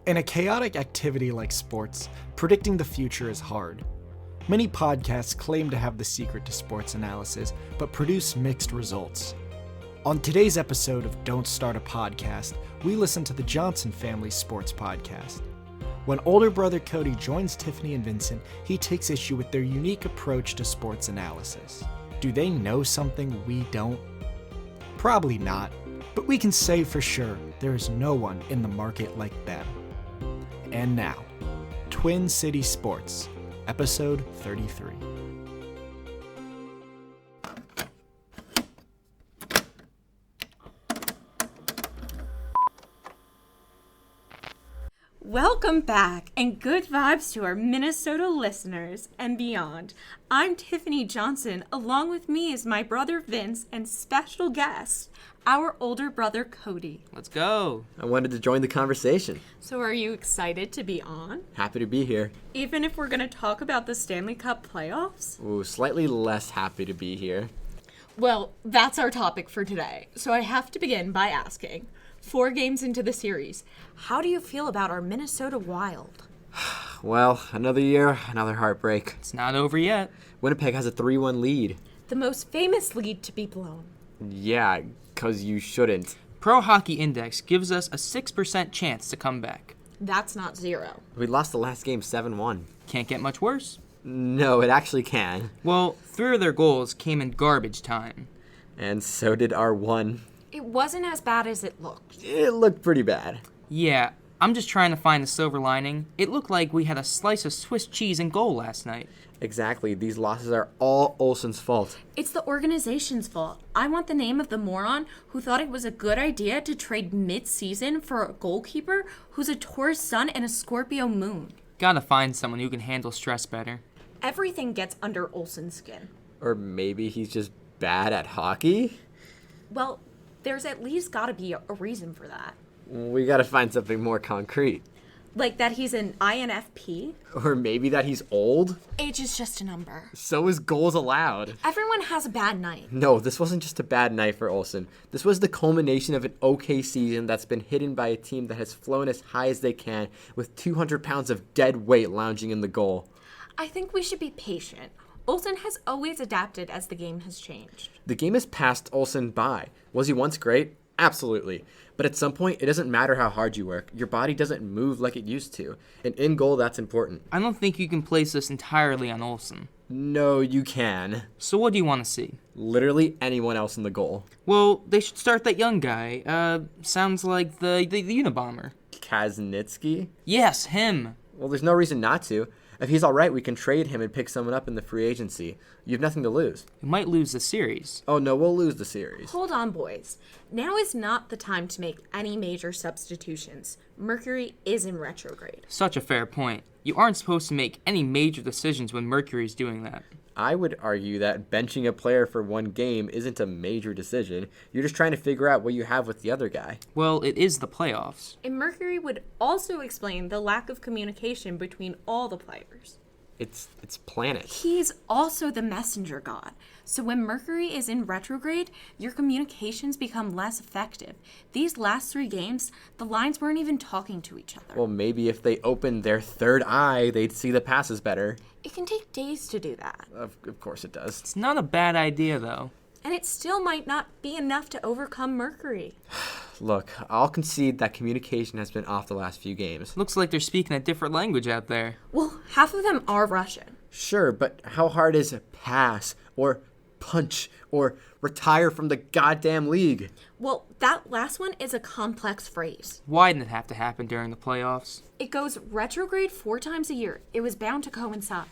In a chaotic activity like sports, predicting the future is hard. Many podcasts claim to have the secret to sports analysis, but produce mixed results. On today's episode of Don't Start a Podcast, we listen to the Johnson Family Sports Podcast. When older brother Cody joins Tiffany and Vincent, he takes issue with their unique approach to sports analysis. Do they know something we don't? Probably not, but we can say for sure there is no one in the market like them. And now, Twin City Sports, Episode 33. Welcome back, and good vibes to our Minnesota listeners and beyond. I'm Tiffany Johnson. Along with me is my brother Vince and special guest, our older brother Cody. Let's go. I wanted to join the conversation. So are you excited to be on? Happy to be here. Even if we're going to talk about the Stanley Cup Playoffs? Ooh, slightly less happy to be here. Well, that's our topic for today. So I have to begin by asking, 4 games into the series, how do you feel about our Minnesota Wild? Well, another year, another heartbreak. It's not over yet. Winnipeg has a 3-1 lead. The most famous lead to be blown. Yeah, 'cause you shouldn't. Pro Hockey Index gives us a 6% chance to come back. That's not 0. We lost the last game 7-1. Can't get much worse. No, it actually can. Well, 3 of their goals came in garbage time. And so did our one. It wasn't as bad as it looked. It looked pretty bad. Yeah, I'm just trying to find the silver lining. It looked like we had a slice of Swiss cheese in goal last night. Exactly. These losses are all Olsen's fault. It's the organization's fault. I want the name of the moron who thought it was a good idea to trade mid-season for a goalkeeper who's a Taurus sun and a Scorpio moon. Gotta find someone who can handle stress better. Everything gets under Olsen's skin. Or maybe he's just bad at hockey? Well, there's at least gotta be a reason for that. We gotta find something more concrete. Like that he's an INFP? Or maybe that he's old? Age is just a number. So is goals allowed. Everyone has a bad night. No, this wasn't just a bad night for Olsen. This was the culmination of an okay season that's been hidden by a team that has flown as high as they can with 200 pounds of dead weight lounging in the goal. I think we should be patient. Olsen has always adapted as the game has changed. The game has passed Olsen by. Was he once great? Absolutely. But at some point, it doesn't matter how hard you work. Your body doesn't move like it used to. And in goal, that's important. I don't think you can place this entirely on Olsen. No, you can. So what do you want to see? Literally anyone else in the goal. Well, they should start that young guy. Sounds like the Unabomber. Kaznitsky? Yes, him. Well, there's no reason not to. If he's all right, we can trade him and pick someone up in the free agency. You have nothing to lose. We might lose the series. Oh, no, we'll lose the series. Hold on, boys. Now is not the time to make any major substitutions. Mercury is in retrograde. Such a fair point. You aren't supposed to make any major decisions when Mercury's doing that. I would argue that benching a player for one game isn't a major decision. You're just trying to figure out what you have with the other guy. Well, it is the playoffs. And Mercury would also explain the lack of communication between all the players. It's planet. He's also the messenger god. So when Mercury is in retrograde, your communications become less effective. These last 3 games, the lines weren't even talking to each other. Well, maybe if they opened their third eye, they'd see the passes better. It can take days to do that. Of course it does. It's not a bad idea, though. And it still might not be enough to overcome Mercury. Look, I'll concede that communication has been off the last few games. Looks like they're speaking a different language out there. Well, half of them are Russian. Sure, but how hard is pass or punch or retire from the goddamn league? Well, that last one is a complex phrase. Why didn't it have to happen during the playoffs? It goes retrograde 4 times a year. It was bound to coincide.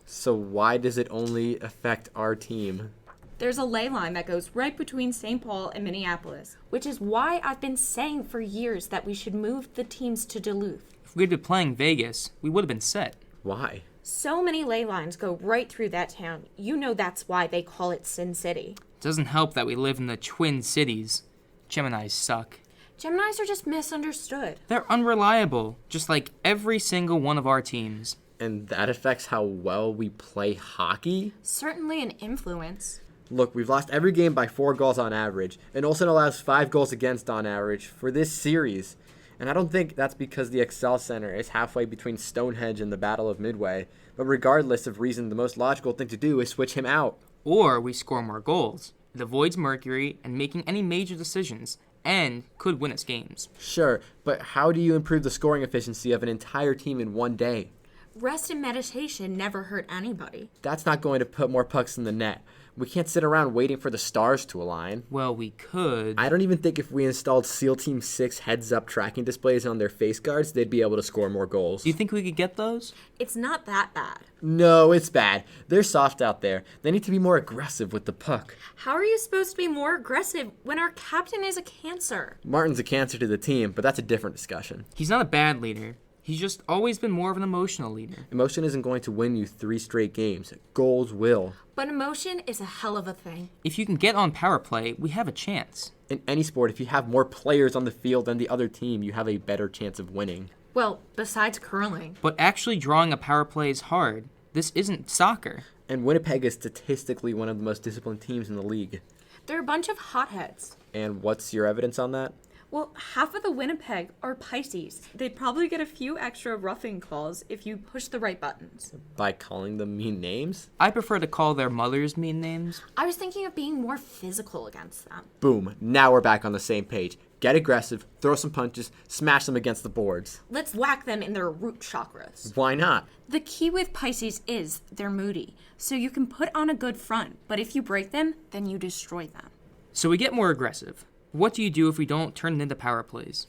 So why does it only affect our team? There's a ley line that goes right between St. Paul and Minneapolis, which is why I've been saying for years that we should move the teams to Duluth. If we'd been playing Vegas, we would have been set. Why? So many ley lines go right through that town. You know that's why they call it Sin City. Doesn't help that we live in the Twin Cities. Geminis suck. Geminis are just misunderstood. They're unreliable, just like every single one of our teams. And that affects how well we play hockey? Certainly an influence. Look, we've lost every game by 4 goals on average, and Olsen allows 5 goals against on average for this series. And I don't think that's because the Excel Center is halfway between Stonehenge and the Battle of Midway. But regardless of reason, the most logical thing to do is switch him out. Or we score more goals. It avoids Mercury and making any major decisions, and could win us games. Sure, but how do you improve the scoring efficiency of an entire team in one day? Rest and meditation never hurt anybody. That's not going to put more pucks in the net. We can't sit around waiting for the stars to align. Well, we could. I don't even think if we installed SEAL Team 6 heads-up tracking displays on their face guards, they'd be able to score more goals. Do you think we could get those? It's not that bad. No, it's bad. They're soft out there. They need to be more aggressive with the puck. How are you supposed to be more aggressive when our captain is a cancer? Martin's a cancer to the team, but that's a different discussion. He's not a bad leader. He's just always been more of an emotional leader. Emotion isn't going to win you 3 straight games. Goals will. But emotion is a hell of a thing. If you can get on power play, we have a chance. In any sport, if you have more players on the field than the other team, you have a better chance of winning. Well, besides curling. But actually drawing a power play is hard. This isn't soccer. And Winnipeg is statistically one of the most disciplined teams in the league. They're a bunch of hotheads. And what's your evidence on that? Well, half of the Winnipeg are Pisces. They'd probably get a few extra roughing calls if you push the right buttons. By calling them mean names? I prefer to call their mothers mean names. I was thinking of being more physical against them. Boom. Now we're back on the same page. Get aggressive, throw some punches, smash them against the boards. Let's whack them in their root chakras. Why not? The key with Pisces is they're moody. So you can put on a good front, but if you break them, then you destroy them. So we get more aggressive. What do you do if we don't turn it into power plays?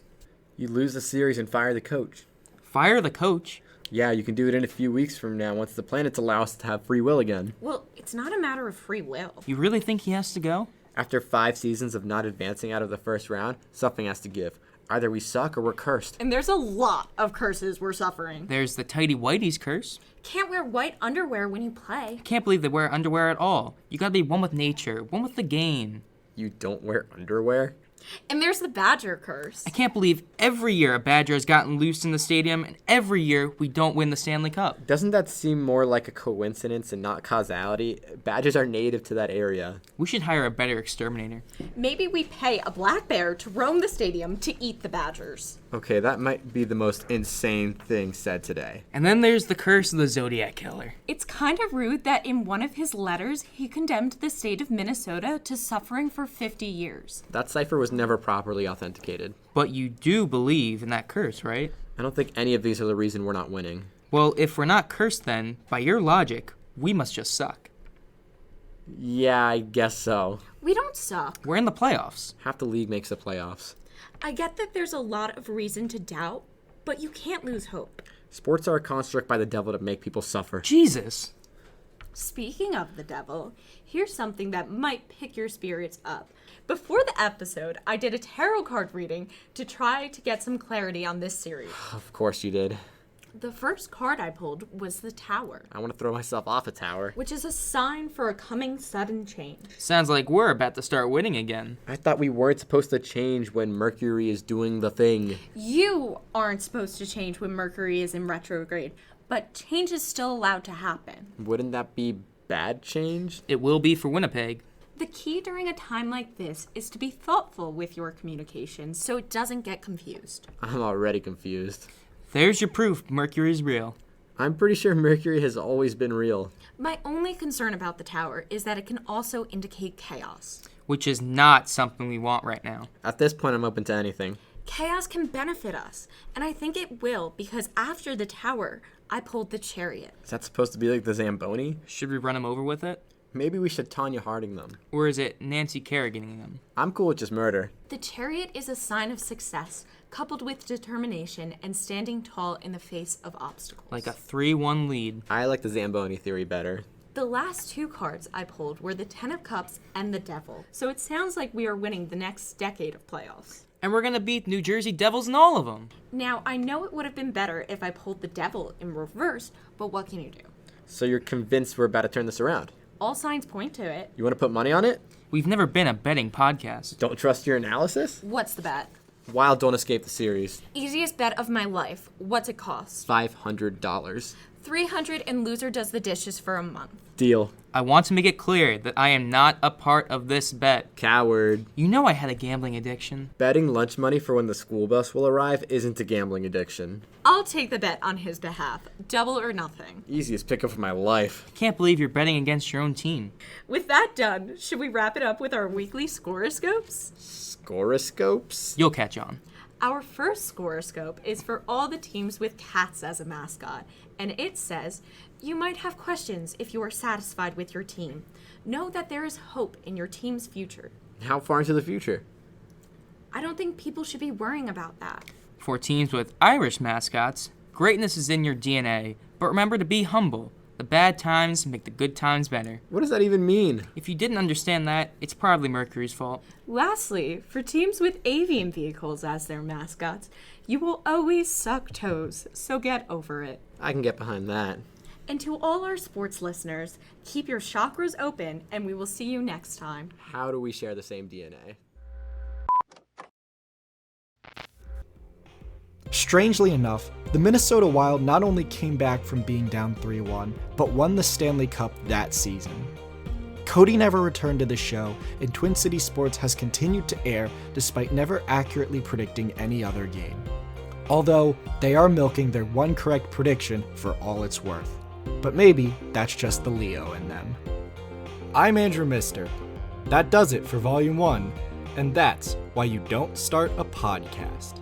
You lose the series and fire the coach. Fire the coach? Yeah, you can do it in a few weeks from now once the planets allow us to have free will again. Well, it's not a matter of free will. You really think he has to go? After 5 seasons of not advancing out of the first round, something has to give. Either we suck or we're cursed. And there's a lot of curses we're suffering. There's the tighty whities curse. Can't wear white underwear when you play. Can't believe they wear underwear at all. You gotta be one with nature, one with the game. You don't wear underwear? And there's the Badger curse. I can't believe every year a Badger has gotten loose in the stadium, and every year we don't win the Stanley Cup. Doesn't that seem more like a coincidence and not causality? Badgers are native to that area. We should hire a better exterminator. Maybe we pay a black bear to roam the stadium to eat the Badgers. Okay, that might be the most insane thing said today. And then there's the curse of the Zodiac killer. It's kind of rude that in one of his letters, he condemned the state of Minnesota to suffering for 50 years. That cipher was never properly authenticated. But you do believe in that curse, right? I don't think any of these are the reason we're not winning. Well, if we're not cursed then, by your logic, we must just suck. Yeah, I guess so. We don't suck. We're in the playoffs. Half the league makes the playoffs. I get that there's a lot of reason to doubt, but you can't lose hope. Sports are a construct by the devil to make people suffer. Jesus. Speaking of the devil, here's something that might pick your spirits up. Before the episode, I did a tarot card reading to try to get some clarity on this series. Of course you did. The first card I pulled was the Tower, I want to throw myself off a tower. which is a sign for a coming sudden change. Sounds like we're about to start winning again. I thought we weren't supposed to change when Mercury is doing the thing. You aren't supposed to change when Mercury is in retrograde, but change is still allowed to happen. Wouldn't that be bad change? It will be for Winnipeg. The key during a time like this is to be thoughtful with your communication so it doesn't get confused. I'm already confused. There's your proof Mercury's real. I'm pretty sure Mercury has always been real. My only concern about the Tower is that it can also indicate chaos. Which is not something we want right now. At this point, I'm open to anything. Chaos can benefit us, and I think it will because after the Tower, I pulled the Chariot. Is that supposed to be like the Zamboni? Should we run him over with it? Maybe we should Tanya Harding them. Or is it Nancy Kerriganing them? I'm cool with just murder. The Chariot is a sign of success, coupled with determination and standing tall in the face of obstacles. Like a 3-1 lead. I like the Zamboni theory better. The last 2 cards I pulled were the Ten of Cups and the Devil, so it sounds like we are winning the next decade of playoffs. And we're gonna beat New Jersey Devils in all of them. Now, I know it would have been better if I pulled the Devil in reverse, but what can you do? So you're convinced we're about to turn this around? All signs point to it. You want to put money on it? We've never been a betting podcast. Don't trust your analysis? What's the bet? Wild don't escape the series. Easiest bet of my life. What's it cost? $500. $300 and loser does the dishes for a month. Deal. I want to make it clear that I am not a part of this bet. Coward. You know I had a gambling addiction. Betting lunch money for when the school bus will arrive isn't a gambling addiction. I'll take the bet on his behalf. Double or nothing. Easiest pickup of my life. Can't believe you're betting against your own team. With that done, should we wrap it up with our weekly scoroscopes? Scoroscopes? You'll catch on. Our first scoroscope is for all the teams with cats as a mascot, and it says, you might have questions if you are satisfied with your team. Know that there is hope in your team's future. How far into the future? I don't think people should be worrying about that. For teams with Irish mascots, greatness is in your DNA, but remember to be humble. The bad times make the good times better. What does that even mean? If you didn't understand that, it's probably Mercury's fault. Lastly, for teams with avian vehicles as their mascots, you will always suck toes, so get over it. I can get behind that. And to all our sports listeners, keep your chakras open, and we will see you next time. How do we share the same DNA? Strangely enough, the Minnesota Wild not only came back from being down 3-1, but won the Stanley Cup that season. Cody never returned to the show, and Twin City Sports has continued to air despite never accurately predicting any other game. Although, they are milking their one correct prediction for all it's worth. But maybe that's just the Leo in them. I'm Andrew Mister. That does it for Volume 1, and that's why you don't start a podcast.